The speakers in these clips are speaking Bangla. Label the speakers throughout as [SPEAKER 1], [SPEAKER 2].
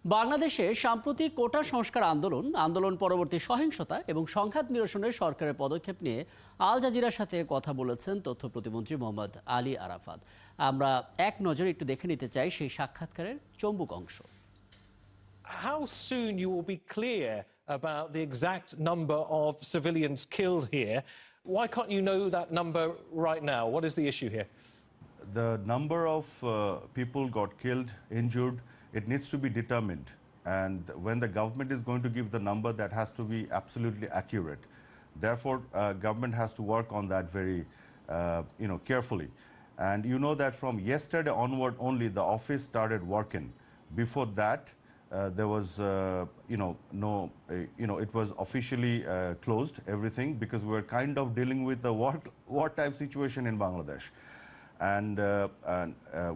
[SPEAKER 1] বাংলাদেশে সাম্প্রতিক কোটা সংস্কার আন্দোলন পরবর্তী সহিংসতা এবং সংঘাত নিরসনে সরকারের পদক্ষেপ নিয়ে আল জাজিরার সাথে কথা বলেছেন তথ্য প্রতিমন্ত্রী মোহাম্মদ আলী আরাফাত। আমরা এক নজরে একটু দেখে নিতে চাই সেই সাক্ষাৎকারের চম্বুক অংশ।
[SPEAKER 2] How soon you will be clear about the exact number of civilians killed here? Why can't you know that number right now? What is the issue here?
[SPEAKER 3] The number of people got killed, injured, it needs to be determined. And when the government is going to give the number, that has to be absolutely accurate. Therefore, government has to work on that very, carefully. And you know that from yesterday onward only, the office started working. Before that, there was, it was officially closed, everything, because we were kind of dealing with the war-type situation in Bangladesh. And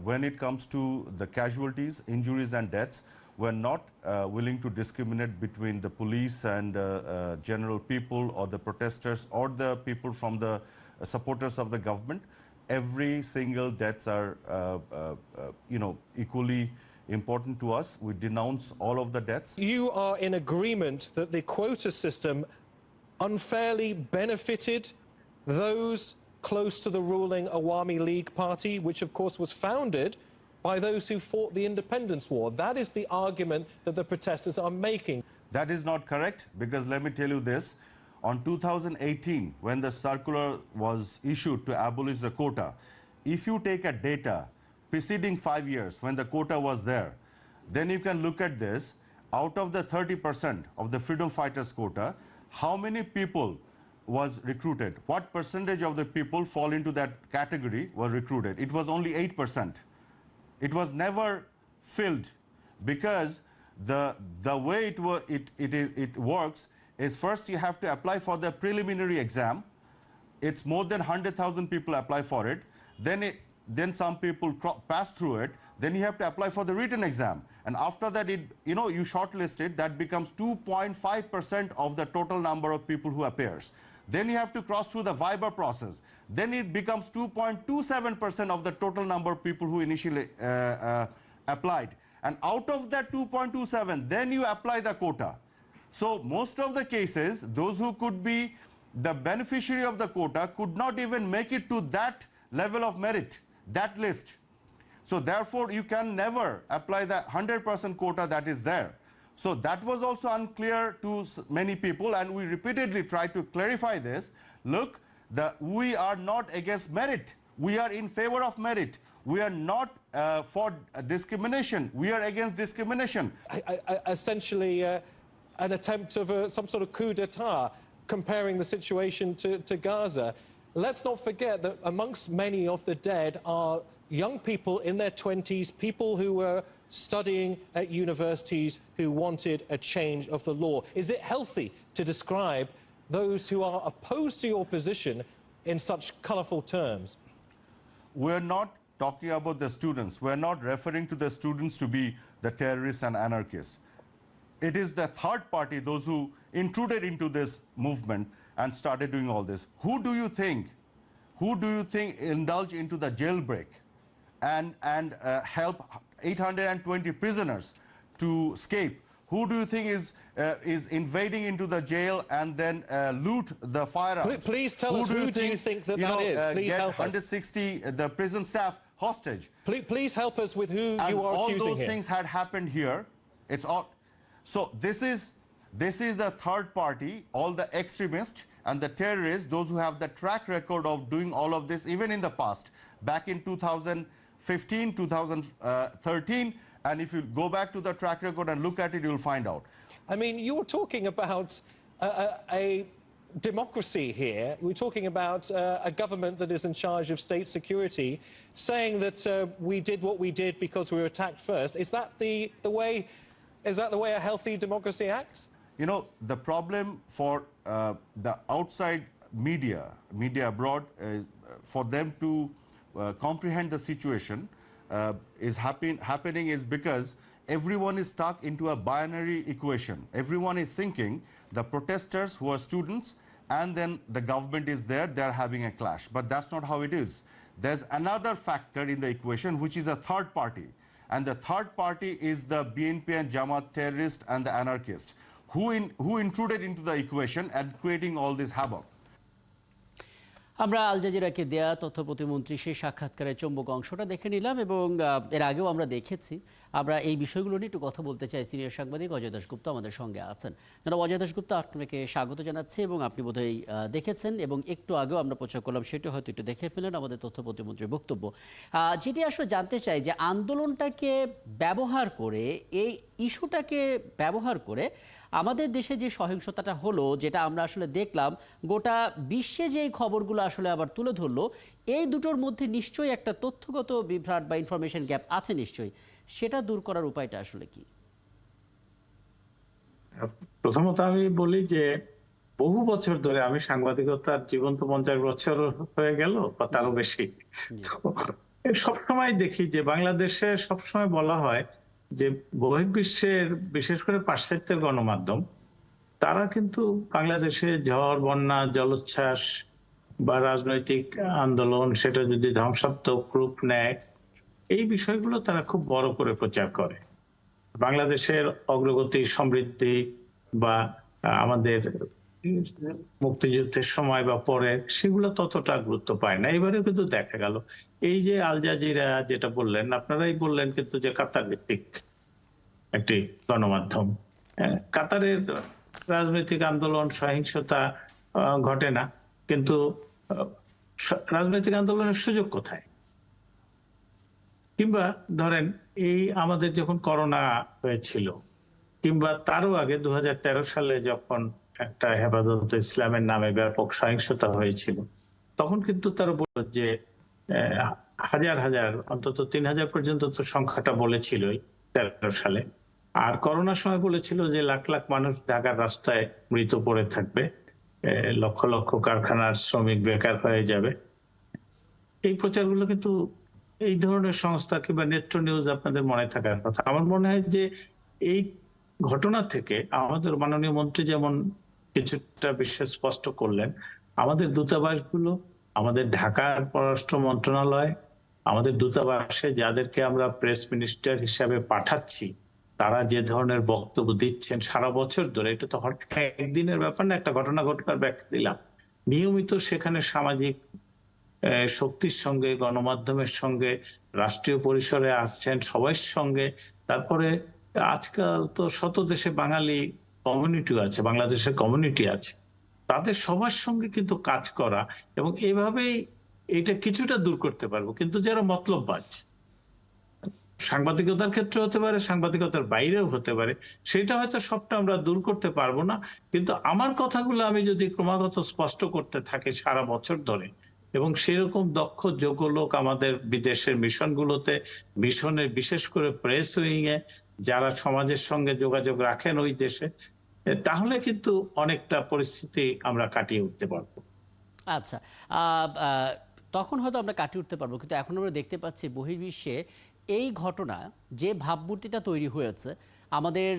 [SPEAKER 3] when it comes to the casualties, injuries and deaths, we're not willing to discriminate between the police and general people or the protesters or the people from the supporters of the government. Every single deaths are, equally important to us. We denounce all of the deaths.
[SPEAKER 2] You are in agreement that the quota system unfairly benefited those close to the ruling Awami League party, which of course was founded by those who fought the independence war. That is the argument that the protesters are making.
[SPEAKER 3] That is not correct, because let me tell you this. On 2018, when the circular was issued to abolish the quota, if you take a data preceding 5 years when the quota was there, then you can look at this. Out of the 30% of the freedom fighters quota, how many people was recruited? What percentage of the people fall into that category were recruited? It was only 8%. It was never filled, because the way it works is, first you have to apply for the preliminary exam. It's more than 100,000 people apply for it. Then some people pass through it. Then you have to apply for the written exam. And after that, you shortlist it. That becomes 2.5% of the total number of people who appears. Then you have to cross through the Viber process. Then it becomes 2.27% of the total number of people who initially applied. And out of that 2.27, then you apply the quota. So most of the cases, those who could be the beneficiary of the quota could not even make it to that level of merit, that list. So therefore, you can never apply the 100% quota that is there. So that was also unclear to many people, and we repeatedly tried to clarify this. Look, we are not against merit. We are in favor of merit. We are not for discrimination. We are against discrimination.
[SPEAKER 2] Essentially, an attempt of some sort of coup d'etat, comparing the situation to Gaza. Let's not forget that amongst many of the dead are young people in their 20s, people who were studying at universities who wanted a change of the law. Is it healthy to describe those who are opposed to your position in such colourful terms?
[SPEAKER 3] We're not talking about the students. We're not referring to the students to be the terrorists and anarchists. It is the third party, those who intruded into this movement and started doing all this. Who do you think indulged into the jailbreak and help 820 prisoners to escape? Who do you think is invading into the jail and then loot the firearms?
[SPEAKER 2] Please tell us, who do you think that is? Please
[SPEAKER 3] get
[SPEAKER 2] help us.
[SPEAKER 3] 160 the prison staff hostage.
[SPEAKER 2] Please help us with who
[SPEAKER 3] And
[SPEAKER 2] you are
[SPEAKER 3] all
[SPEAKER 2] accusing
[SPEAKER 3] those
[SPEAKER 2] here.
[SPEAKER 3] things had happened here. It's all. So this is the third party, all the extremists and the terrorists, those who have the track record of doing all of this even in the past, back in 2015, 2013. And if you go back to the track record and look at it, you'll find out.
[SPEAKER 2] I mean, you're talking about a democracy here. We're talking about a government that is in charge of state security, saying that we did what we did because we were attacked first. Is that the way? Is that the way a healthy democracy acts?
[SPEAKER 3] You know, the problem for the outside media abroad, for them to comprehend the situation is happening is because everyone is stuck into a binary equation. Everyone is thinking the protesters who are students and then the government is there, they're having a clash. But that's not how it is. There's another factor in the equation, which is a third party. And the third party is the BNP and Jamaat terrorist and the anarchists who intruded into the equation and creating all this havoc.
[SPEAKER 1] আমরা আল জাজিরাকে দেয়া তথ্য প্রতিমন্ত্রী সেই সাক্ষাৎকারের চম্বক অংশটা দেখে নিলাম এবং এর আগেও আমরা দেখেছি। আমরা এই বিষয়গুলো নিয়ে একটু কথা বলতে চাই। সিনিয়র সাংবাদিক অজয় দাশগুপ্ত আমাদের সঙ্গে আছেন। জনাব অজয় দাশগুপ্ত, আপনাকে স্বাগত জানাচ্ছি এবং আপনি বোধহয় দেখেছেন এবং একটু আগেও আমরা প্রচার করলাম, সেটা হয়তো একটু দেখে ফেলেন আমাদের তথ্য প্রতিমন্ত্রীর বক্তব্য। যেটি আসলে জানতে চাই যে আন্দোলনটাকে ব্যবহার করে, এই ইস্যুটাকে ব্যবহার করে আমাদের দেশে যে সহিংসতাটা হলো, যেটা আমরা আসলে দেখলাম, গোটা বিশ্বে যে খবরগুলো আসলে আবার তুলে ধরলো, এই দুটোর মধ্যে নিশ্চয়ই একটা তথ্যগত বিভ্রাট বা ইনফরমেশন গ্যাপ আছে নিশ্চয়ই। সেটা দূর করার উপায়টা আসলে কি?
[SPEAKER 4] প্রথমত আমি বলি যে বহু বছর ধরে আমি সাংবাদিকতার জীবন তো 50 বছর হয়ে গেল বা তারও বেশি। সবসময় দেখি যে বাংলাদেশে সবসময় বলা হয় যে বহির্বিশ্বের, বিশেষ করে পাশ্চাত্যের গণমাধ্যম, তারা কিন্তু বাংলাদেশে ঝড়, বন্যা, জলোচ্ছ্বাস বা রাজনৈতিক আন্দোলন, সেটা যদি ধ্বংসাত্মক রূপ নেয়, এই বিষয়গুলো তারা খুব বড় করে প্রচার করে। বাংলাদেশের অগ্রগতি, সমৃদ্ধি বা আমাদের মুক্তিযুদ্ধের সময় বা পরে সেগুলো ততটা গুরুত্ব পায় না। এবারে কিন্তু দেখা গেল এই যে আল জাজিরা যেটা বললেন, আপনারাই বললেন কিন্তু যে কাতার ভিত্তিক একটি গণমাধ্যম, কাতারের রাজনৈতিক আন্দোলন, সহিংসতা ঘটে না, কিন্তু রাজনৈতিক আন্দোলনের সুযোগ কোথায়? কিংবা ধরেন এই আমাদের যখন করোনা হয়েছিল, কিংবা তারও আগে 2013 সালে যখন একটা হেফাজতে ইসলামের নামে ব্যাপক সহিংসতা হয়েছিল, তখন কিন্তু তারা বলল যে হাজার হাজার, অন্তত 3000 পর্যন্ত তো সংখ্যাটা বলেছিলই 13 সালে। আর করোনার সময় বলেছিল যে লাখ লাখ মানুষ ঢাকার রাস্তায় মৃত পড়ে থাকবে, লক্ষ লক্ষ কারখানার শ্রমিক বেকার হয়ে যাবে। এই প্রচারগুলো কিন্তু এই ধরনের সংস্থা কিংবা নেত্র নিউজ আপনাদের মনে থাকার কথা। আমার মনে হয় যে এই ঘটনা থেকে আমাদের মাননীয় মন্ত্রী যেমন কিছুটা বিষয় স্পষ্ট করলেন, আমাদের দূতাবাসগুলো, আমাদের ঢাকার পররাষ্ট্র মন্ত্রণালয়, আমাদের দূতাবাসে যাদেরকে আমরা প্রেস মিনিস্টার হিসাবে পাঠাচ্ছি, তারা যে ধরনের বক্তব্য দিচ্ছেন সারা বছর ধরে, এটা তো একদিনের ব্যাপার না, একটা ঘটনা ঘটনার ব্যাখ্যা দিলাম। নিয়মিত সেখানে সামাজিক শক্তির সঙ্গে, গণমাধ্যমের সঙ্গে, রাষ্ট্রীয় পরিসরে আসছেন সবার সঙ্গে। তারপরে আজকাল তো শত দেশে বাঙালি কমিউনিটিও আছে, বাংলাদেশের কমিউনিটি আছে, তাদের সবার সঙ্গে কিন্তু কাজ করা, এবং এভাবেই এটা কিছুটা দূর করতে পারবো। কিন্তু যারা মতলববাজ, সাংবাদিকতার ক্ষেত্রে হতে পারে, সাংবাদিকতার বাইরেও হতে পারে, সেটা হয়তো সবটা আমরা দূর করতে পারবো না, কিন্তু আমার কথাগুলো আমি যদি ক্রমাগত স্পষ্ট করতে থাকি সারা বছর ধরে, এবং সেরকম দক্ষ যোগ্য লোক আমাদের বিদেশের মিশনগুলোতে, মিশনের বিশেষ করে প্রেস উইং এ যারা সমাজের সঙ্গে যোগাযোগ রাখেন ওই দেশে, তাহলে কিন্তু অনেকটা পরিস্থিতি আমরা কাটিয়ে উঠতে পারবো।
[SPEAKER 1] আচ্ছা, তখন হয়তো আমরা কাটিয়ে উঠতে পারবো, কিন্তু এখন আমরা দেখতে পাচ্ছি বহির্বিশ্বে এই ঘটনা যে ভাবমূর্তিটা তৈরি হয়েছে, আমাদের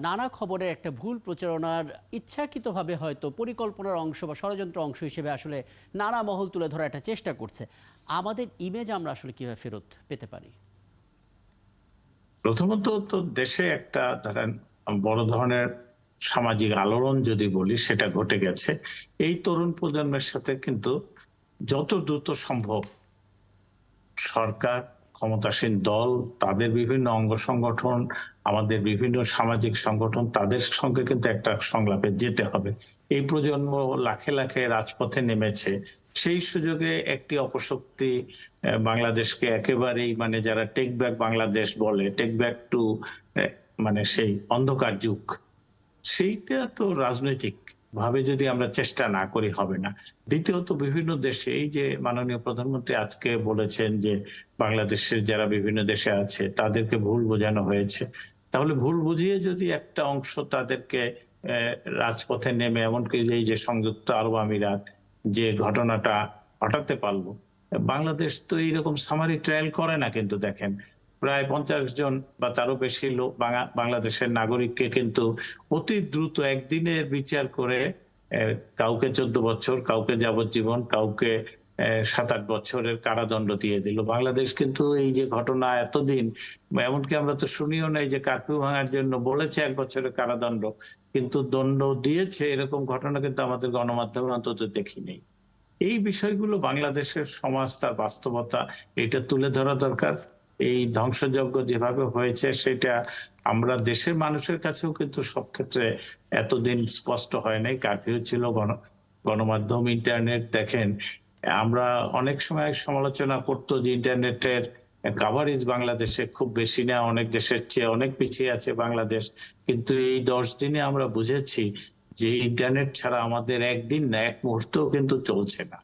[SPEAKER 1] নানা খবরের একটা ভুল প্রচারণার ইচ্ছাকৃতভাবে হয়তো পরিকল্পনার অংশ বা ষড়যন্ত্র অংশ হিসেবে আসলে নানা মহল তুলে ধরার একটা চেষ্টা করছে। আমাদের ইমেজ আমরা আসলে কিভাবে ফেরত পেতে পারি?
[SPEAKER 4] প্রথমত তো দেশে একটা ধরেন বড় ধরনের সামাজিক আলোড়ন যদি বলি, সেটা ঘটে গেছে। এই তরুণ প্রজন্মের সাথে কিন্তু যত দ্রুত সম্ভব সরকার, ক্ষমতাসীন দল, তাদের বিভিন্ন অঙ্গ সংগঠন, আমাদের বিভিন্ন সামাজিক সংগঠন, তাদের সঙ্গে কিন্তু একটা সংলাপে যেতে হবে। এই প্রজন্ম লাখে লাখে রাজপথে নেমেছে, সেই সুযোগে একটি অপশক্তি বাংলাদেশকে একেবারেই, মানে যারা টেক ব্যাক বাংলাদেশ বলে, টেক ব্যাক টু মানে সেই অন্ধকার যুগ, সেইটা তো রাজনৈতিক ভাবে যদি আমরা চেষ্টা না করি হবে না। দ্বিতীয়ত বিভিন্ন দেশে, এই যে মাননীয় প্রধানমন্ত্রী আজকে বলেছেন যে বাংলাদেশের যারা বিভিন্ন দেশে আছে তাদেরকে ভুল বোঝানো হয়েছে, তাহলে ভুল বুঝিয়ে যদি একটা অংশ তাদেরকে রাজপথে নেমে, এমনকি এই যে সংযুক্ত আরব আমিরাত যে ঘটনাটা ঘটাতে পারলো, বাংলাদেশ তো এইরকম সামারি ট্রায়াল করে না। কিন্তু দেখেন প্রায় 50 জন বা তারও বেশি লোক বাংলাদেশের নাগরিককে কিন্তু অতি দ্রুত একদিনের বিচার করে কাউকে 14 বছর, কাউকে যাবজ্জীবন, কাউকে 7-8 বছরের কারাদণ্ড দিয়ে দিল। বাংলাদেশ কিন্তু এই যে ঘটনা এতদিন, এমনকি আমরা তো শুনিও নাই যে কারফিউ ভাঙার জন্য বলেছে 1 বছরের কারাদণ্ড, কিন্তু দণ্ড দিয়েছে, এরকম ঘটনা কিন্তু আমাদের গণমাধ্যমে অন্তত দেখিনি। এই বিষয়গুলো বাংলাদেশের সমাজ, তার বাস্তবতা, এটা তুলে ধরা দরকার। এই ধ্বংসযজ্ঞ যেভাবে হয়েছে সেটা আমরা দেশের মানুষের কাছেও কিন্তু সব ক্ষেত্রে এতদিন স্পষ্ট হয় নাই। কারফিউ ছিল, গণমাধ্যম, ইন্টারনেট। দেখেন, আমরা অনেক সময় সমালোচনা করতো যে ইন্টারনেটের কাভারেজ বাংলাদেশে খুব বেশি না, অনেক দেশের চেয়ে অনেক পিছিয়ে আছে বাংলাদেশ। কিন্তু এই 10 দিনে আমরা বুঝেছি যে ইন্টারনেট ছাড়া আমাদের একদিন না, এক মুহূর্তও কিন্তু চলছে না।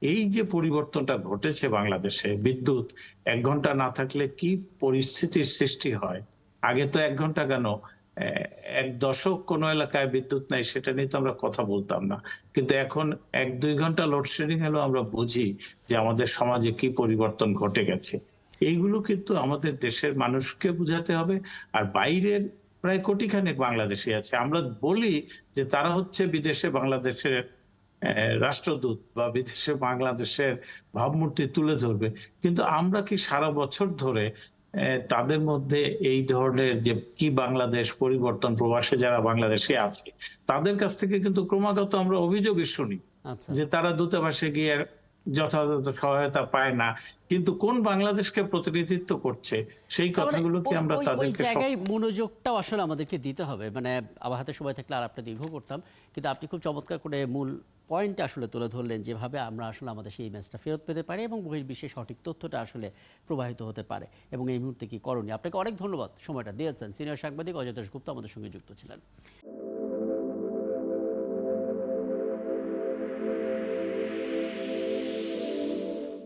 [SPEAKER 4] এই যে পরিবর্তনটা ঘটেছে বাংলাদেশে, বিদ্যুৎ 1 ঘন্টা না থাকলে কি পরিস্থিতির সৃষ্টি হয়। আগে তো 1 ঘন্টা কেন, 1 দশক কোনো এলাকায় বিদ্যুৎ নাই, সেটা নিয়ে তো আমরা কথা বলতাম না। কিন্তু এখন 1-2 ঘন্টা লোডশেডিং হলেও আমরা বুঝি যে আমাদের সমাজে কি পরিবর্তন ঘটে গেছে। এইগুলো কিন্তু আমাদের দেশের মানুষকে বুঝাতে হবে। আর বাইরের প্রায় কোটিখানেক বাংলাদেশী আছে, আমরা বলি যে তারা হচ্ছে বিদেশে বাংলাদেশের রাষ্ট্রদূত বা বিদেশে বাংলাদেশের ভাবমূর্তি তুলে ধরবে, কিন্তু আমরা কি সারা বছর ধরে তাদের মধ্যে এই ধরনের যে কি বাংলাদেশ পরিবর্তন, প্রবাসে যারা বাংলাদেশে আছে তাদের কাছ থেকে কিন্তু ক্রমাগত আমরা অভিযোগই শুনি
[SPEAKER 1] আচ্ছা,
[SPEAKER 4] যে তারা দূতাবাসে গিয়ে যথাযথ সহায়তা পায় না, কিন্তু কোন বাংলাদেশকে প্রতিনিধিত্ব করছে সেই
[SPEAKER 1] তার মানে
[SPEAKER 4] কথাগুলো কি আমরা
[SPEAKER 1] ওই
[SPEAKER 4] তাদেরকে
[SPEAKER 1] জায়গায় মনোযোগটাও আসলে আমাদেরকে দিতে হবে। মানে আমার হাতে সময় থাকলে আর আপনার দীর্ঘ করতাম, কিন্তু আপনি খুব চমৎকার করে মূল পয়েন্টটা আসলে তুলে ধরলেন, যেভাবে আমরা আসলে আমাদের সেই ইমেজটা ফেরত পেতে পারি এবং বহির্বিশ্বে সঠিক তথ্যটা আসলে প্রবাহিত হতে পারে এবং এই মুহূর্তে কি করণীয়। আপনাকে অনেক ধন্যবাদ, সময়টা দিয়েছেন। সিনিয়র সাংবাদিক অজয় দাশগুপ্ত আমাদের সঙ্গে যুক্ত ছিলেন।